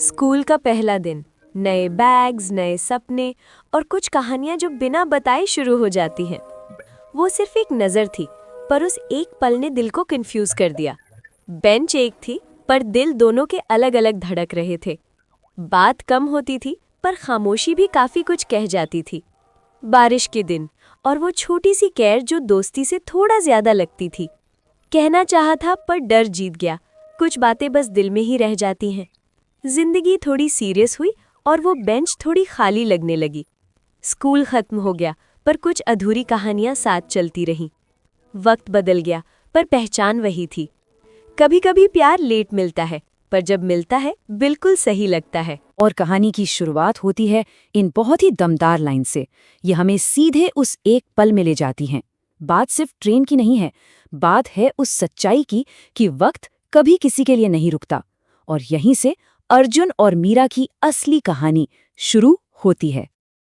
School का पहला दिन, नए बैग्स, नए सपने और कुछ कहानियां जो बिना बताए शुरू हो जाती हैं। वो सिर्फ एक नज़र थी, पर उस एक पल ने दिल को कंफ्यूज कर दिया। बेंच एक थी, पर दिल दोनों के अलग अलग धड़क रहे थे। बात कम होती थी, पर खामोशी भी काफ़ी कुछ कह जाती थी। बारिश के दिन और वो छोटी सी केयर जो दोस्ती से थोड़ा ज्यादा लगती थी। कहना चाहा था, पर डर जीत गया। कुछ बातें बस दिल में ही रह जाती हैं। जिंदगी थोड़ी सीरियस हुई और वो बेंच थोड़ी खाली लगने लगी। स्कूल खत्म हो गया, पर कुछ अधूरी कहानियां साथ चलती रहीं। वक्त बदल गया, पर पहचान वही थी। कभी कभी प्यार लेट मिलता है, पर जब मिलता है बिल्कुल सही लगता है। और कहानी की शुरुआत होती है इन बहुत ही दमदार लाइन से। ये हमें सीधे उस एक पल में ले जाती हैं। बात सिर्फ ट्रेन की नहीं है, बात है उस सच्चाई की कि वक्त कभी किसी के लिए नहीं रुकता। और यहीं से अर्जुन और मीरा की असली कहानी शुरू होती है।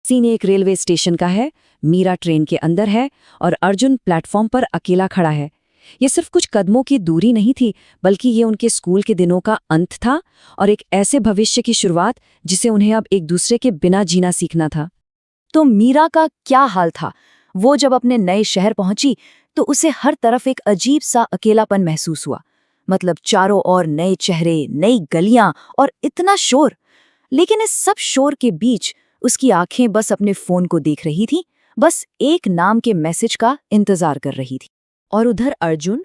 सीन एक रेलवे स्टेशन का है। मीरा ट्रेन के अंदर है और अर्जुन प्लेटफॉर्म पर अकेला खड़ा है। ये सिर्फ कुछ कदमों की दूरी नहीं थी, बल्कि ये उनके स्कूल के दिनों का अंत था और एक ऐसे भविष्य की शुरुआत जिसे उन्हें अब एक दूसरे के बिना जीना सीखना था। तो मीरा का क्या हाल था? वो जब अपने नए शहर पहुंची तो उसे हर तरफ एक अजीब सा अकेलापन महसूस हुआ। मतलब चारों ओर नए चेहरे, नई गलियां और इतना शोर। लेकिन इस सब शोर के बीच उसकी आंखें बस अपने फोन को देख रही थीं, बस एक नाम के मैसेज का इंतजार कर रही थी। और उधर अर्जुन,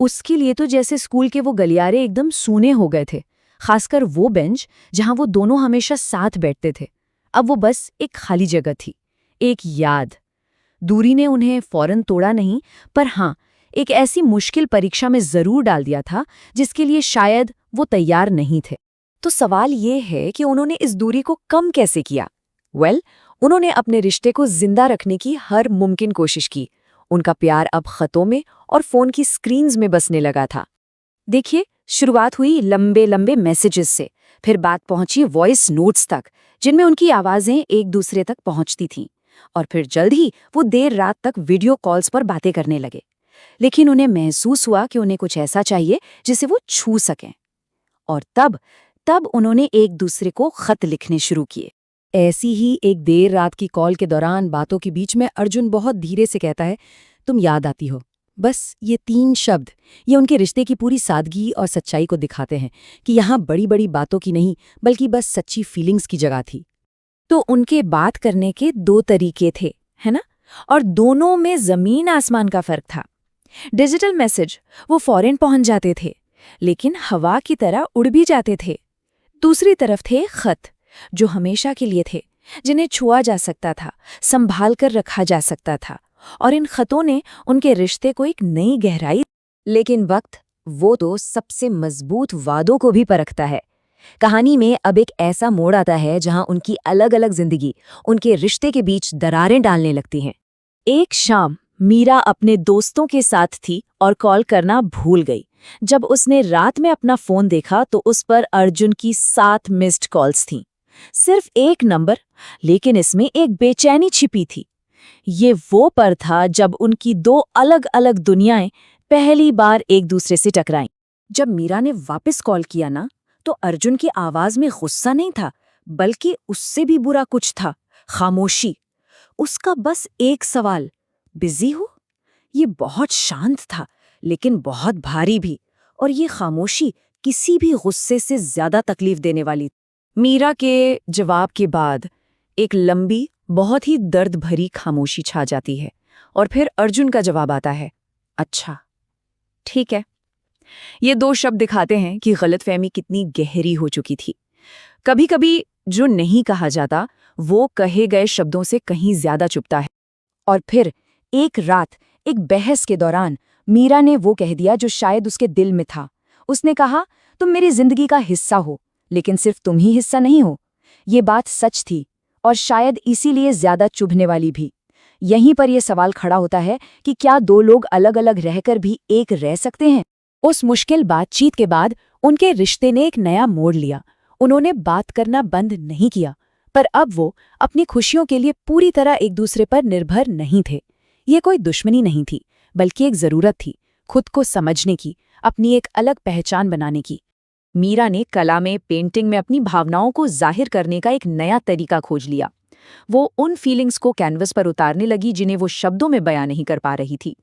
उसके लिए तो जैसे स्कूल के वो गलियारे एकदम सूने हो गए थे। खासकर वो बेंच जहां वो दोनों हमेशा साथ बैठते थे। अब वो बस एक खाली जगह थी, एक याद। दूरी ने उन्हें फौरन तोड़ा नहीं, पर हाँ, एक ऐसी मुश्किल परीक्षा में जरूर डाल दिया था जिसके लिए शायद वो तैयार नहीं थे। तो सवाल ये है कि उन्होंने इस दूरी को कम कैसे किया? उन्होंने अपने रिश्ते को जिंदा रखने की हर मुमकिन कोशिश की। उनका प्यार अब खतों में और फोन की स्क्रीन्स में बसने लगा था। देखिए, शुरुआत हुई लंबे लंबे मैसेजेस से, फिर बात पहुंची वॉइस नोट्स तक, जिनमें उनकी आवाजें एक दूसरे तक पहुंचती थीं। और फिर जल्द ही वो देर रात तक वीडियो कॉल्स पर बातें करने लगे। लेकिन उन्हें महसूस हुआ कि उन्हें कुछ ऐसा चाहिए जिसे वो छू सकें। और तब उन्होंने एक दूसरे को खत लिखने शुरू किए। ऐसी ही एक देर रात की कॉल के दौरान बातों के बीच में अर्जुन बहुत धीरे से कहता है, तुम याद आती हो। बस ये 3 शब्द, ये उनके रिश्ते की पूरी सादगी और सच्चाई को दिखाते हैं कि यहाँ बड़ी बड़ी बातों की नहीं, बल्कि बस सच्ची फीलिंग्स की जगह थी। तो उनके बात करने के 2 तरीके थे, है ना? और दोनों में जमीन आसमान का फर्क था। डिजिटल मैसेज वो फौरन पहुंच जाते थे, लेकिन हवा की तरह उड़ भी जाते थे। दूसरी तरफ थे खत, जो हमेशा के लिए थे, जिन्हें छुआ जा सकता था, संभाल कर रखा जा सकता था। और इन खतों ने उनके रिश्ते को एक नई गहराई। लेकिन वक्त, वो तो सबसे मजबूत वादों को भी परखता है। कहानी में अब एक ऐसा मोड़ आता है जहां उनकी अलग अलग जिंदगी, उनके रिश्ते के बीच दरारें डालने लगती हैं। एक शाम मीरा अपने दोस्तों के साथ थी और कॉल करना भूल गई। जब उसने रात में अपना फोन देखा तो उस पर अर्जुन की 7 मिस्ड कॉल्स थीं। सिर्फ एक नंबर, लेकिन इसमें एक बेचैनी छिपी थी। ये वो पल था जब उनकी 2 अलग अलग दुनियाएं पहली बार एक दूसरे से टकराईं। जब मीरा ने वापस कॉल किया ना, तो अर्जुन की आवाज में गुस्सा नहीं था, बल्कि उससे भी बुरा कुछ था, खामोशी। उसका बस एक सवाल, बिजी हो? ये बहुत शांत था, लेकिन बहुत भारी भी। और ये खामोशी किसी भी गुस्से से ज्यादा तकलीफ देने वाली। मीरा के जवाब के बाद एक लंबी, बहुत ही दर्द भरी खामोशी छा जाती है। और फिर अर्जुन का जवाब आता है, अच्छा, ठीक है। ये 2 शब्द दिखाते हैं कि गलतफहमी कितनी गहरी हो चुकी थी। कभी कभी जो नहीं कहा जाता, वो कहे गए शब्दों से कहीं ज्यादा चुभता है। और फिर एक रात, एक बहस के दौरान मीरा ने वो कह दिया जो शायद उसके दिल में था। उसने कहा, तुम मेरी जिंदगी का हिस्सा हो, लेकिन सिर्फ तुम ही हिस्सा नहीं हो। ये बात सच थी, और शायद इसीलिए ज्यादा चुभने वाली भी। यहीं पर यह सवाल खड़ा होता है कि क्या 2 लोग अलग अलग रहकर भी एक रह सकते हैं? उस मुश्किल बातचीत के बाद उनके रिश्ते ने एक नया मोड़ लिया। उन्होंने बात करना बंद नहीं किया, पर अब वो अपनी खुशियों के लिए पूरी तरह एक दूसरे पर निर्भर नहीं थे। ये कोई दुश्मनी नहीं थी, बल्कि एक जरूरत थी, खुद को समझने की, अपनी एक अलग पहचान बनाने की। मीरा ने कला में, पेंटिंग में अपनी भावनाओं को जाहिर करने का एक नया तरीका खोज लिया। वो उन फीलिंग्स को कैनवस पर उतारने लगी जिन्हें वो शब्दों में बयां नहीं कर पा रही थी।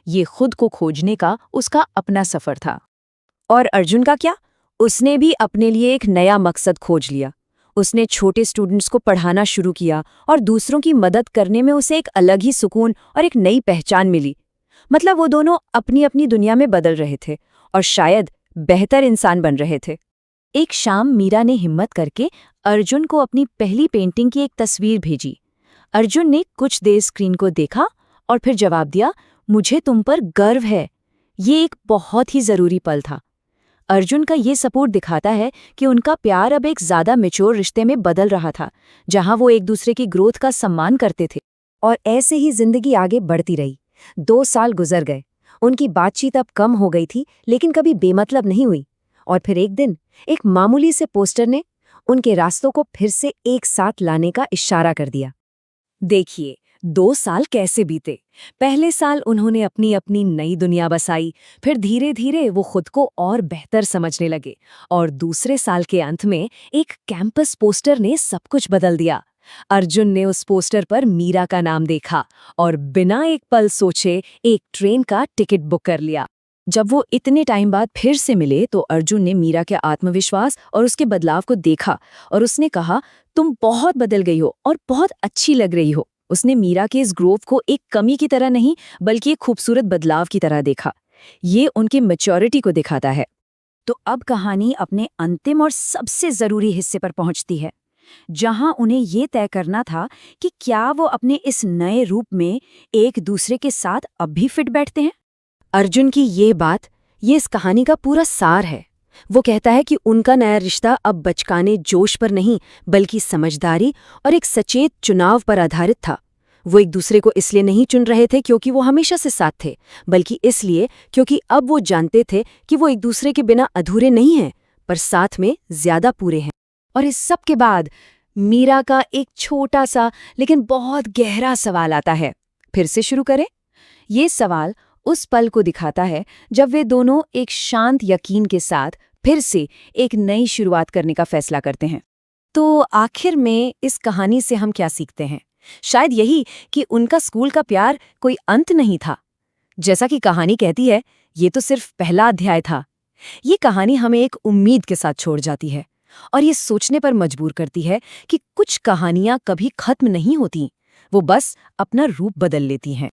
ये खुद को खोजने का उसका अपना सफर था। और अर्जुन का क्या? उसने भी अपने लिए एक नया मकसद खोज लिया। उसने छोटे स्टूडेंट्स को पढ़ाना शुरू किया और दूसरों की मदद करने में उसे एक अलग ही सुकून और एक नई पहचान मिली। मतलब वो दोनों अपनी अपनी दुनिया में बदल रहे थे और शायद बेहतर इंसान बन रहे थे। एक शाम मीरा ने हिम्मत करके अर्जुन को अपनी पहली पेंटिंग की एक तस्वीर भेजी। अर्जुन ने कुछ देर स्क्रीन को देखा और फिर जवाब दिया, मुझे तुम पर गर्व है। ये एक बहुत ही जरूरी पल था। अर्जुन का ये सपोर्ट दिखाता है कि उनका प्यार अब एक ज्यादा मैच्योर रिश्ते में बदल रहा था, जहां वो एक दूसरे की ग्रोथ का सम्मान करते थे। और ऐसे ही जिंदगी आगे बढ़ती रही। 2 साल गुजर गए। उनकी बातचीत अब कम हो गई थी, लेकिन कभी बेमतलब नहीं हुई। और फिर एक दिन एक मामूली से पोस्टर ने उनके रास्तों को फिर से एक साथ लाने का इशारा कर दिया। देखिए, 2 साल कैसे बीते। पहले साल उन्होंने अपनी अपनी नई दुनिया बसाई, फिर धीरे धीरे वो खुद को और बेहतर समझने लगे। और दूसरे साल के अंत में एक कैंपस पोस्टर ने सब कुछ बदल दिया। अर्जुन ने उस पोस्टर पर मीरा का नाम देखा और बिना एक पल सोचे एक ट्रेन का टिकट बुक कर लिया। जब वो इतने टाइम बाद फिर से मिले तो अर्जुन ने मीरा के आत्मविश्वास और उसके बदलाव को देखा और उसने कहा, तुम बहुत बदल गई हो और बहुत अच्छी लग रही हो। उसने मीरा के इस ग्रोथ को एक कमी की तरह नहीं बल्कि एक खूबसूरत बदलाव की तरह देखा। ये उनकी मैच्योरिटी को दिखाता है। तो अब कहानी अपने अंतिम और सबसे जरूरी हिस्से पर पहुंचती है, जहां उन्हें ये तय करना था कि क्या वो अपने इस नए रूप में एक दूसरे के साथ अब भी फिट बैठते हैं। अर्जुन की ये बात, ये इस कहानी का पूरा सार है। वो कहता है कि उनका नया रिश्ता अब बचकाने जोश पर नहीं बल्कि समझदारी और एक सचेत चुनाव पर आधारित था। वो एक दूसरे को इसलिए नहीं चुन रहे थे क्योंकि वो हमेशा से साथ थे, बल्कि इसलिए क्योंकि अब वो जानते थे कि वो एक दूसरे के बिना अधूरे नहीं हैं, पर साथ में ज्यादा पूरे हैं। और इस सब के बाद मीरा का एक छोटा सा लेकिन बहुत गहरा सवाल आता है। फिर से शुरू करें। ये सवाल उस पल को दिखाता है जब वे दोनों एक शांत यकीन के साथ फिर से एक नई शुरुआत करने का फैसला करते हैं। तो आखिर में इस कहानी से हम क्या सीखते हैं? शायद यही कि उनका स्कूल का प्यार कोई अंत नहीं था। जैसा कि कहानी कहती है, ये तो सिर्फ पहला अध्याय था। ये कहानी हमें एक उम्मीद के साथ छोड़ जाती है और ये सोचने पर मजबूर करती है कि कुछ कहानियां कभी खत्म नहीं होती, वो बस अपना रूप बदल लेती हैं।